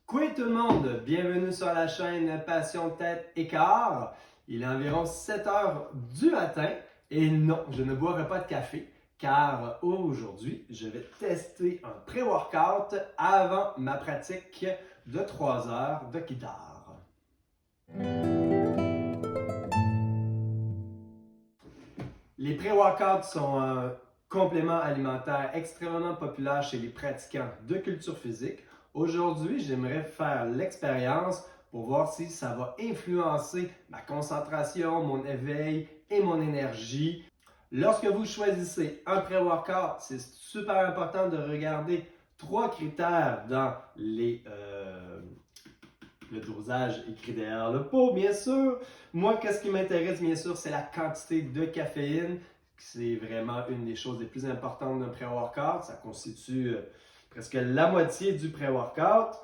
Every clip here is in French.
Coucou tout le monde, bienvenue sur la chaîne Passion Tête Écart. Il est environ 7 heures du matin et non, je ne boirai pas de café car aujourd'hui, je vais tester un pré-workout avant ma pratique de 3 heures de guitare. Les pré-workouts sont un complément alimentaire extrêmement populaire chez les pratiquants de culture physique. Aujourd'hui, j'aimerais faire l'expérience pour voir si ça va influencer ma concentration, mon éveil et mon énergie. Lorsque vous choisissez un pré-workout, c'est super important de regarder 3 critères dans le dosage écrit derrière le pot, bien sûr. Moi, qu'est-ce qui m'intéresse, bien sûr, c'est la quantité de caféine. C'est vraiment une des choses les plus importantes d'un pré-workout. Ça constitue presque la moitié du pré-workout.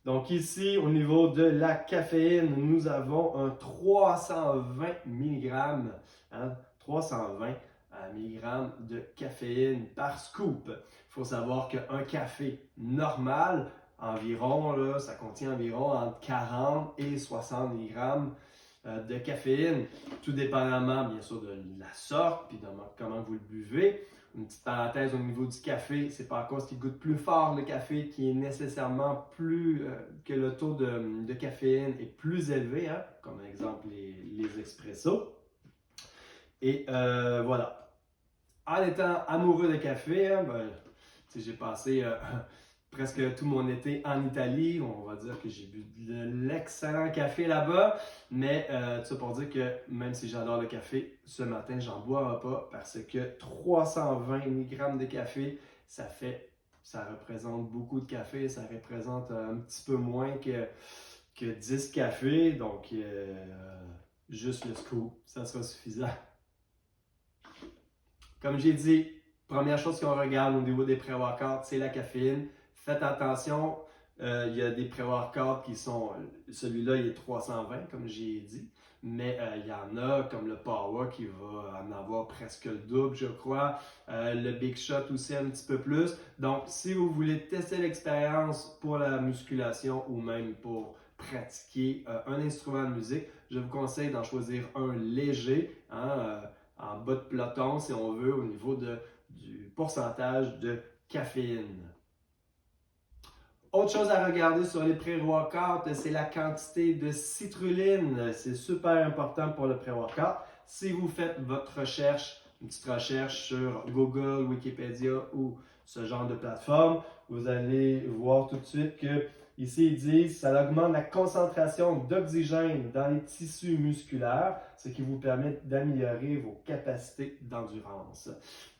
Donc ici, au niveau de la caféine, nous avons un 320 mg, 320 mg de caféine par scoop. Il faut savoir qu'un café normal, environ, ça contient environ entre 40 et 60 mg de caféine, tout dépendamment bien sûr de la sorte puis de comment vous le buvez. Une petite parenthèse au niveau du café, c'est pas à cause qu'il goûte plus fort le café qui est nécessairement plus que le taux de caféine est plus élevé, comme exemple les expressos. Et voilà. En étant amoureux de café, j'ai passé presque tout mon été en Italie. On va dire que j'ai bu de l'excellent café là-bas. Mais tout ça pour dire que même si j'adore le café, ce matin, j'en boirai pas parce que 320 mg de café, ça représente beaucoup de café. Ça représente un petit peu moins que 10 cafés. Donc, juste le scoop, ça sera suffisant. Comme j'ai dit, première chose qu'on regarde au niveau des pré-workouts, c'est la caféine. Faites attention, il y a des pré-workouts qui sont, celui-là il est 320 comme j'ai dit, mais il y en a comme le Power qui va en avoir presque le double je crois, le Big Shot aussi un petit peu plus. Donc si vous voulez tester l'expérience pour la musculation ou même pour pratiquer un instrument de musique, je vous conseille d'en choisir un léger, en bas de peloton si on veut au niveau du pourcentage de caféine. Autre chose à regarder sur les pré-workouts, c'est la quantité de citrulline. C'est super important pour le pré-workout. Si vous faites votre recherche, une petite recherche sur Google, Wikipédia ou ce genre de plateforme, vous allez voir tout de suite que ici ils disent que ça augmente la concentration d'oxygène dans les tissus musculaires, ce qui vous permet d'améliorer vos capacités d'endurance.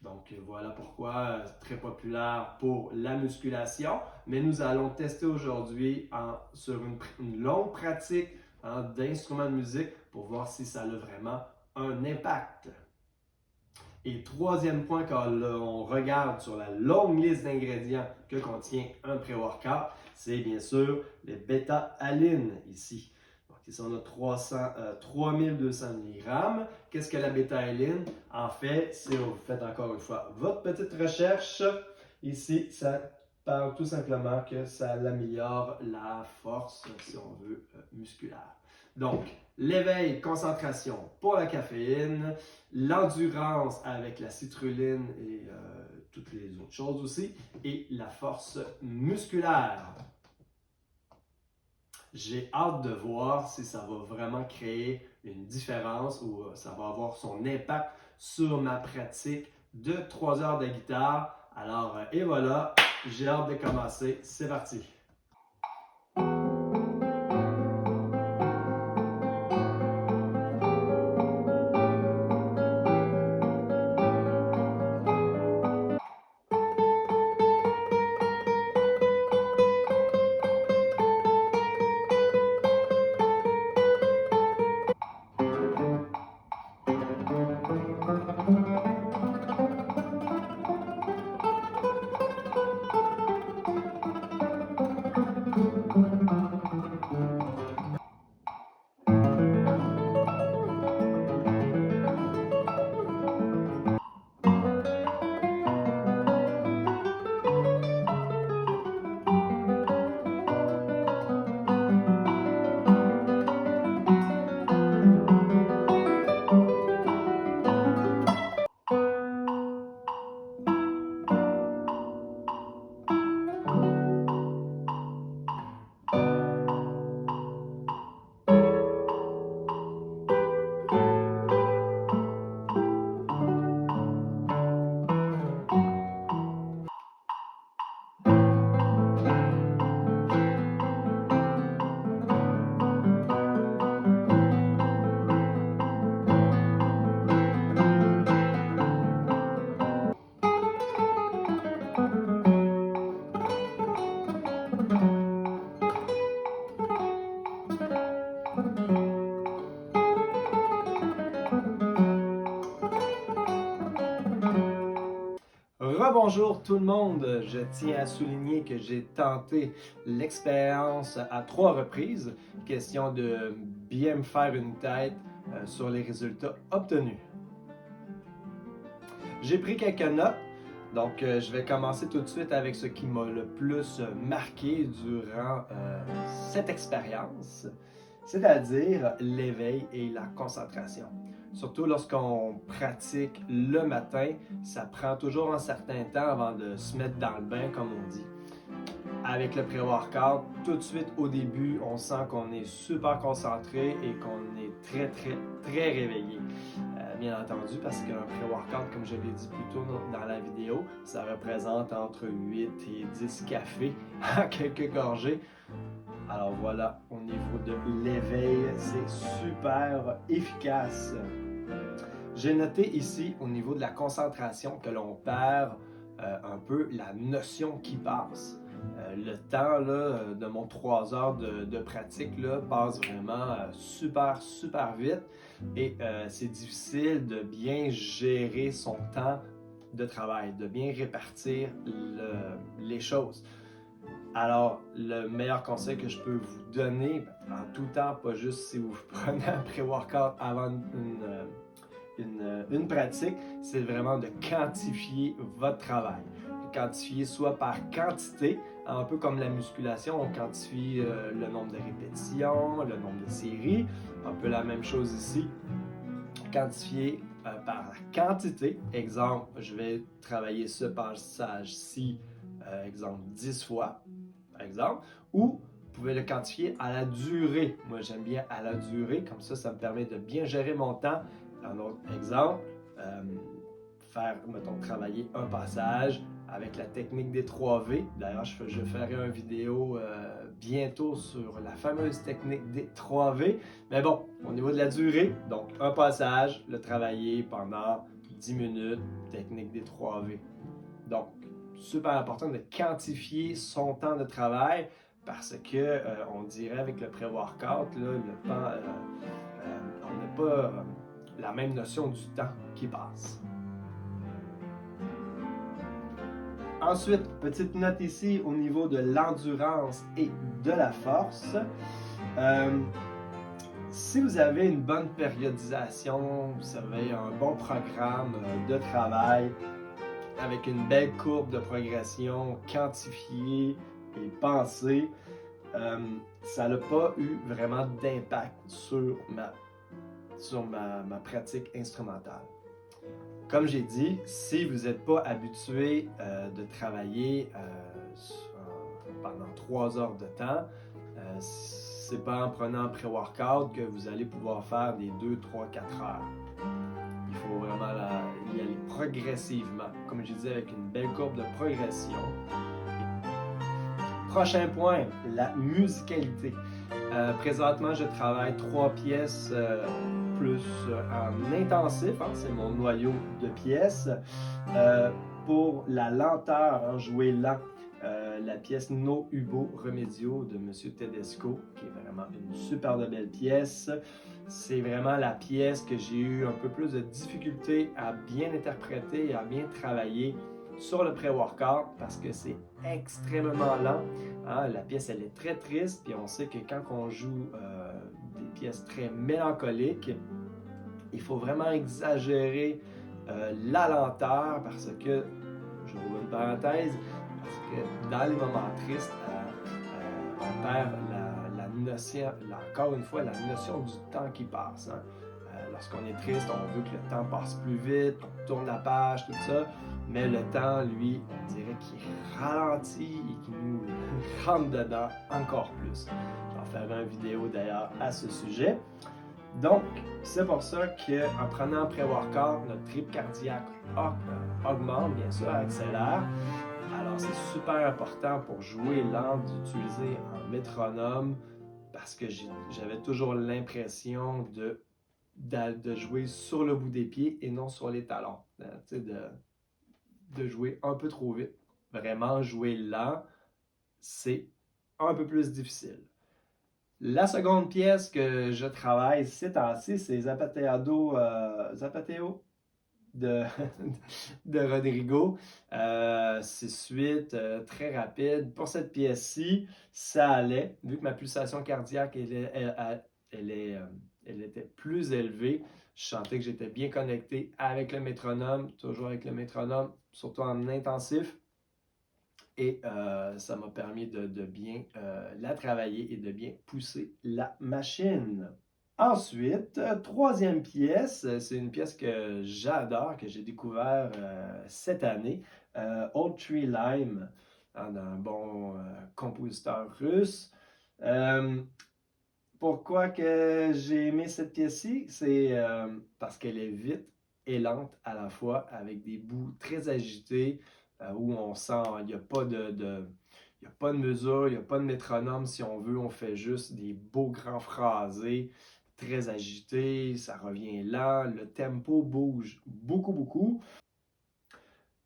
Donc voilà pourquoi c'est très populaire pour la musculation, mais nous allons tester aujourd'hui sur une longue pratique d'instruments de musique pour voir si ça a vraiment un impact. Et troisième point, quand on regarde sur la longue liste d'ingrédients que contient un pré-workout, c'est bien sûr les bêta-aline ici. Donc ici, on a 3200 mg. Qu'est-ce que la bêta-aline? En fait, si vous faites encore une fois votre petite recherche, ici, ça parle tout simplement que ça améliore la force, si on veut, musculaire. Donc, l'éveil, concentration pour la caféine, l'endurance avec la citrulline et toutes les autres choses aussi, et la force musculaire. J'ai hâte de voir si ça va vraiment créer une différence ou ça va avoir son impact sur ma pratique de 3 heures de guitare. Alors, et voilà, j'ai hâte de commencer. C'est parti! Rebonjour tout le monde, je tiens à souligner que j'ai tenté l'expérience à 3 reprises, question de bien me faire une tête sur les résultats obtenus. J'ai pris quelques notes, donc je vais commencer tout de suite avec ce qui m'a le plus marqué durant cette expérience, c'est-à-dire l'éveil et la concentration. Surtout lorsqu'on pratique le matin, ça prend toujours un certain temps avant de se mettre dans le bain, comme on dit. Avec le pré-workout, tout de suite au début, on sent qu'on est super concentré et qu'on est très réveillé. Bien entendu, parce qu'un pré-workout, comme je l'ai dit plus tôt dans la vidéo, ça représente entre 8 et 10 cafés à quelques gorgées. Alors voilà, au niveau de l'éveil, c'est super efficace. J'ai noté ici, au niveau de la concentration, que l'on perd un peu la notion qui passe. Le temps là, de mon 3 heures de pratique là, passe vraiment super vite et c'est difficile de bien gérer son temps de travail, de bien répartir les choses. Alors, le meilleur conseil que je peux vous donner, en tout temps, pas juste si vous prenez un pré-workout avant une pratique, c'est vraiment de quantifier votre travail. Quantifier soit par quantité, un peu comme la musculation, on quantifie le nombre de répétitions, le nombre de séries, un peu la même chose ici. Quantifier par la quantité, exemple, je vais travailler ce passage-ci, exemple, 10 fois, par exemple, ou vous pouvez le quantifier à la durée. Moi, j'aime bien à la durée, comme ça me permet de bien gérer mon temps. Un autre exemple, mettons, travailler un passage avec la technique des 3V. D'ailleurs, je ferai une vidéo bientôt sur la fameuse technique des 3V. Mais bon, au niveau de la durée, donc un passage, le travailler pendant 10 minutes, technique des 3V. Donc, super important de quantifier son temps de travail parce que on dirait avec le pré-workout, le temps, on n'a pas la même notion du temps qui passe. Ensuite, petite note ici au niveau de l'endurance et de la force. Si vous avez une bonne périodisation, vous avez un bon programme de travail avec une belle courbe de progression quantifiée et pensée, ça n'a pas eu vraiment d'impact sur ma pratique instrumentale. Comme j'ai dit, si vous n'êtes pas habitué de travailler pendant 3 heures de temps, c'est pas en prenant un pré-workout que vous allez pouvoir faire des 2, 3, 4 heures. Il faut vraiment y aller progressivement, comme je disais, avec une belle courbe de progression. Prochain point, la musicalité. Présentement, je travaille 3 pièces plus en intensif, hein, c'est mon noyau de pièces. Pour la lenteur, jouer lent, la pièce No Ubo Remedio de M. Tedesco, qui est vraiment une super de belle pièce. C'est vraiment la pièce que j'ai eu un peu plus de difficulté à bien interpréter et à bien travailler sur le pré-workout parce que c'est extrêmement lent. Hein? La pièce, elle est très triste, puis on sait que quand on joue des pièces très mélancoliques, il faut vraiment exagérer la lenteur parce que, je rouvre une parenthèse, parce que dans les moments tristes, on perd la notion, encore une fois, la notion du temps qui passe. Hein? Lorsqu'on est triste, on veut que le temps passe plus vite, on tourne la page, tout ça, mais le temps, lui, on dirait qu'il ralentit et qu'il nous rentre dedans encore plus. J'en ferai une vidéo d'ailleurs à ce sujet. Donc, c'est pour ça qu'en prenant un pré-workout, notre rythme cardiaque augmente, bien sûr, accélère. Alors, c'est super important pour jouer lent d'utiliser un métronome parce que j'avais toujours l'impression de jouer sur le bout des pieds et non sur les talons. De jouer un peu trop vite. Vraiment, jouer lent, c'est un peu plus difficile. La seconde pièce que je travaille ces temps-ci, c'est Zapateo de, de Rodrigo. 6-8, très rapide. Pour cette pièce-ci, ça allait. Vu que ma pulsation cardiaque, elle était plus élevée, je sentais que j'étais bien connecté avec le métronome, toujours avec le métronome, surtout en intensif. Et ça m'a permis de bien la travailler et de bien pousser la machine. Ensuite, troisième pièce, c'est une pièce que j'adore, que j'ai découvert cette année, Old Tree Lime, d'un bon compositeur russe. Euh, Pourquoi que j'ai aimé cette pièce-ci? C'est parce qu'elle est vite et lente à la fois, avec des bouts très agités, où on sent, il n'y a pas il y a pas de mesure, il n'y a pas de métronome si on veut, on fait juste des beaux grands phrasés, très agités, ça revient lent, le tempo bouge beaucoup, beaucoup.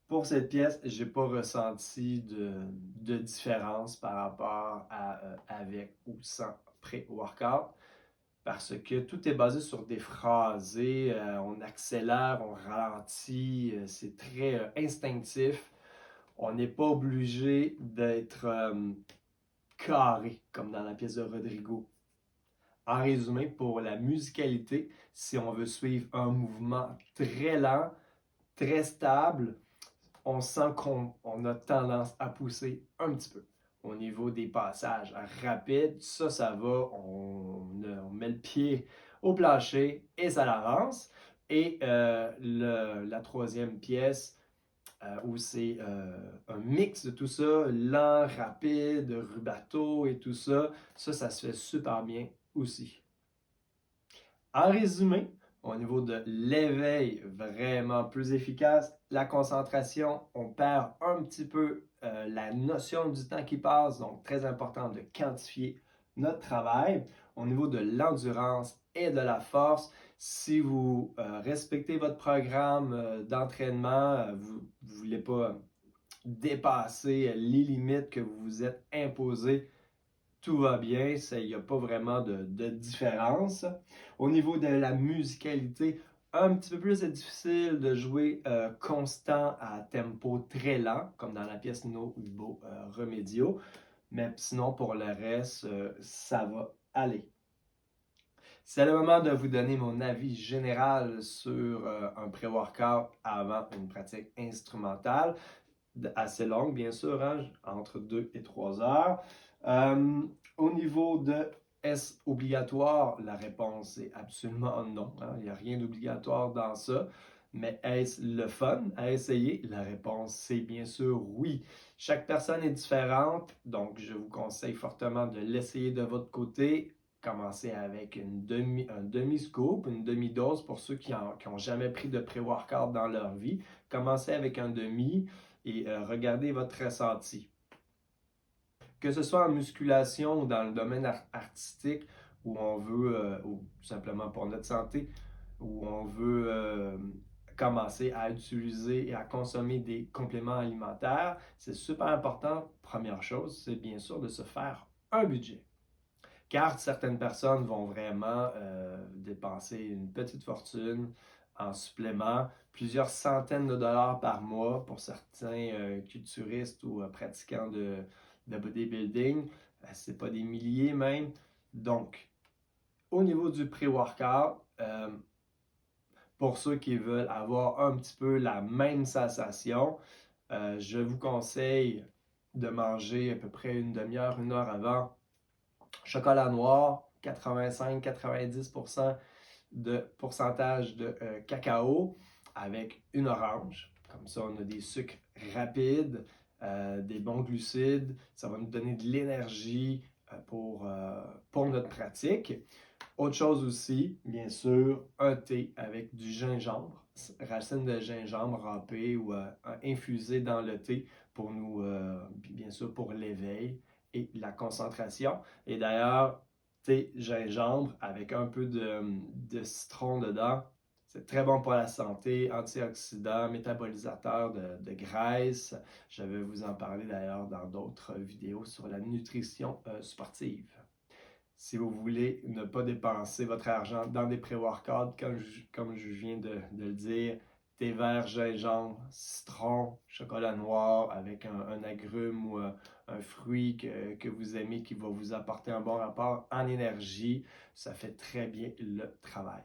Pour cette pièce, j'ai pas ressenti de différence par rapport à avec ou sans pré-workout parce que tout est basé sur des phrasés, on accélère, on ralentit, c'est très instinctif. On n'est pas obligé d'être carré comme dans la pièce de Rodrigo. En résumé, pour la musicalité, si on veut suivre un mouvement très lent, très stable, on sent qu'on a tendance à pousser un petit peu. Au niveau des passages rapides, ça va, on met le pied au plancher et ça l'avance. Et la troisième pièce, où c'est un mix de tout ça, lent, rapide, rubato et tout ça, ça se fait super bien aussi. En résumé, au niveau de l'éveil, vraiment plus efficace. La concentration, on perd un petit peu la notion du temps qui passe, donc très important de quantifier notre travail. Au niveau de l'endurance et de la force, si vous respectez votre programme d'entraînement, vous ne voulez pas dépasser les limites que vous vous êtes imposées, tout va bien, il n'y a pas vraiment de différence. Au niveau de la musicalité, un petit peu plus difficile de jouer constant à tempo très lent, comme dans la pièce No Ubo Remedio. Mais sinon, pour le reste, ça va aller. C'est le moment de vous donner mon avis général sur un pré-workout avant une pratique instrumentale, assez longue, bien sûr, hein, entre 2 et 3 heures. Au niveau de est-ce obligatoire? La réponse est absolument non. Hein. Il n'y a rien d'obligatoire dans ça. Mais est-ce le fun à essayer? La réponse, c'est bien sûr oui. Chaque personne est différente, donc je vous conseille fortement de l'essayer de votre côté. Commencez avec un demi-scoop, une demi-dose pour ceux qui n'ont jamais pris de pré-workout dans leur vie. Commencez avec un demi et regardez votre ressenti. Que ce soit en musculation ou dans le domaine artistique, où on veut, ou tout simplement pour notre santé, où on veut commencer à utiliser et à consommer des compléments alimentaires, c'est super important. Première chose, c'est bien sûr de se faire un budget. Car certaines personnes vont vraiment dépenser une petite fortune en suppléments, plusieurs centaines de dollars par mois pour certains culturistes ou pratiquants de bodybuilding. C'est pas des milliers même. Donc, au niveau du pré-workout, pour ceux qui veulent avoir un petit peu la même sensation, je vous conseille de manger à peu près une demi-heure, une heure avant chocolat noir, 85-90% de pourcentage de cacao avec une orange. Comme ça, on a des sucres rapides, des bons glucides. Ça va nous donner de l'énergie pour notre pratique. Autre chose aussi, bien sûr, un thé avec du gingembre, racine de gingembre râpée ou infusée dans le thé pour nous, bien sûr, pour l'éveil et la concentration. Et d'ailleurs, thé gingembre avec un peu de citron dedans, c'est très bon pour la santé, antioxydant, métabolisateur de graisse. Je vais vous en parler d'ailleurs dans d'autres vidéos sur la nutrition sportive. Si vous voulez ne pas dépenser votre argent dans des pré-workouts, comme je viens de le dire, thé vert, gingembre, citron, chocolat noir avec un agrume ou un fruit que vous aimez qui va vous apporter un bon rapport en énergie. Ça fait très bien le travail.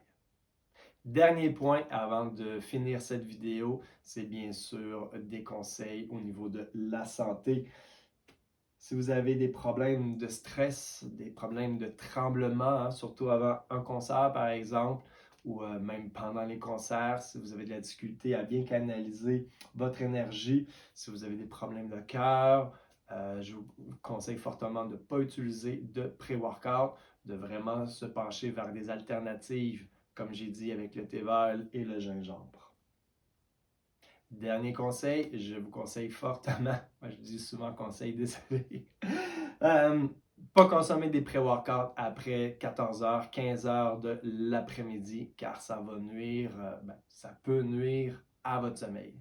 Dernier point avant de finir cette vidéo, c'est bien sûr des conseils au niveau de la santé. Si vous avez des problèmes de stress, des problèmes de tremblement, surtout avant un concert par exemple, ou même pendant les concerts, si vous avez de la difficulté à bien canaliser votre énergie, si vous avez des problèmes de cœur, je vous conseille fortement de ne pas utiliser de pré-workout, de vraiment se pencher vers des alternatives, comme j'ai dit avec le thé vert et le gingembre. Dernier conseil, je vous conseille fortement, moi je dis souvent conseil, désolé, pas consommer des pré-workouts après 14h, 15h de l'après-midi, car ça va nuire, ça peut nuire à votre sommeil.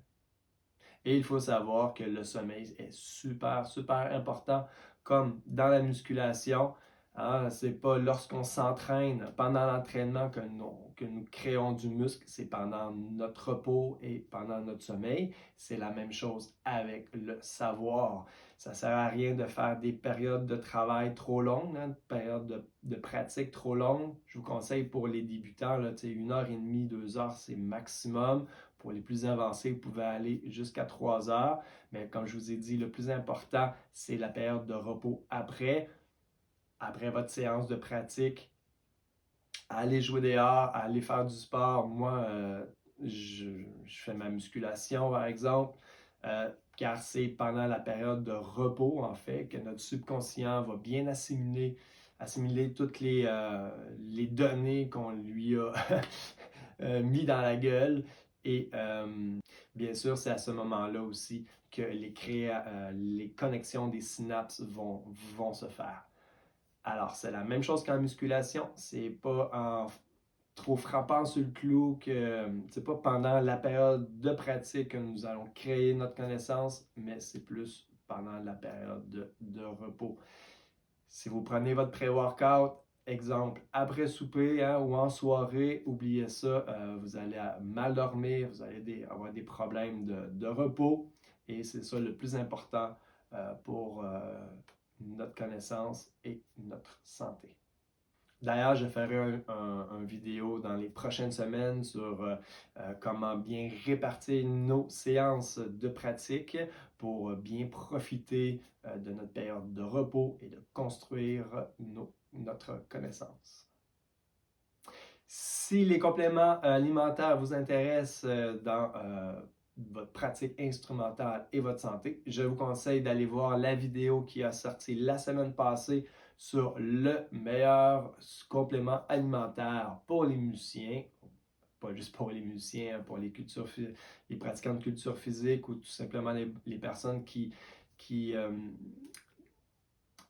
Et il faut savoir que le sommeil est super, super important, comme dans la musculation. Hein, c'est pas lorsqu'on s'entraîne pendant l'entraînement que nous créons du muscle, c'est pendant notre repos et pendant notre sommeil. C'est la même chose avec le savoir. Ça sert à rien de faire des périodes de travail trop longues, hein, périodes de pratique trop longues. Je vous conseille pour les débutants, là, 1h30, 2 heures, c'est maximum. Pour les plus avancés, vous pouvez aller jusqu'à 3 heures. Mais comme je vous ai dit, le plus important, c'est la période de repos après votre séance de pratique. Aller jouer dehors, aller faire du sport. Moi, je fais ma musculation, par exemple, car c'est pendant la période de repos, en fait, que notre subconscient va bien assimiler toutes les données qu'on lui a mis dans la gueule. Et bien sûr, c'est à ce moment-là aussi que les connexions des synapses vont se faire. Alors, c'est la même chose qu'en musculation. C'est pas en trop frappant sur le clou que c'est pas pendant la période de pratique que nous allons créer notre connaissance, mais c'est plus pendant la période de repos. Si vous prenez votre pré-workout, exemple, après souper ou en soirée, oubliez ça, vous allez mal dormir, vous allez avoir des problèmes de repos et c'est ça le plus important pour notre connaissance et notre santé. D'ailleurs, je ferai une vidéo dans les prochaines semaines sur comment bien répartir nos séances de pratique pour bien profiter de notre période de repos et de construire notre connaissance. Si les compléments alimentaires vous intéressent dans votre pratique instrumentale et votre santé, je vous conseille d'aller voir la vidéo qui a sorti la semaine passée sur le meilleur complément alimentaire pour les musiciens, pas juste pour les musiciens, pour les pratiquants de culture physique ou tout simplement les personnes qui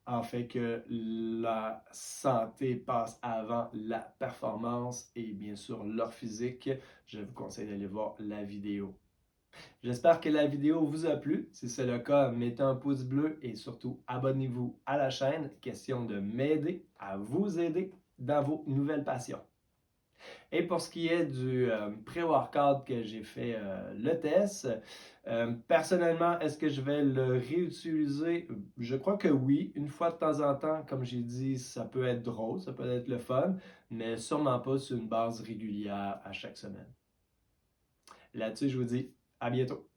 en fait que la santé passe avant la performance et bien sûr leur physique. Je vous conseille d'aller voir la vidéo. J'espère que la vidéo vous a plu. Si c'est le cas, mettez un pouce bleu et surtout abonnez-vous à la chaîne. Question de m'aider à vous aider dans vos nouvelles passions. Et pour ce qui est du pré-workout que j'ai fait le test, personnellement, est-ce que je vais le réutiliser? Je crois que oui, une fois de temps en temps, comme j'ai dit, ça peut être drôle, ça peut être le fun, mais sûrement pas sur une base régulière à chaque semaine. Là-dessus, je vous dis à bientôt.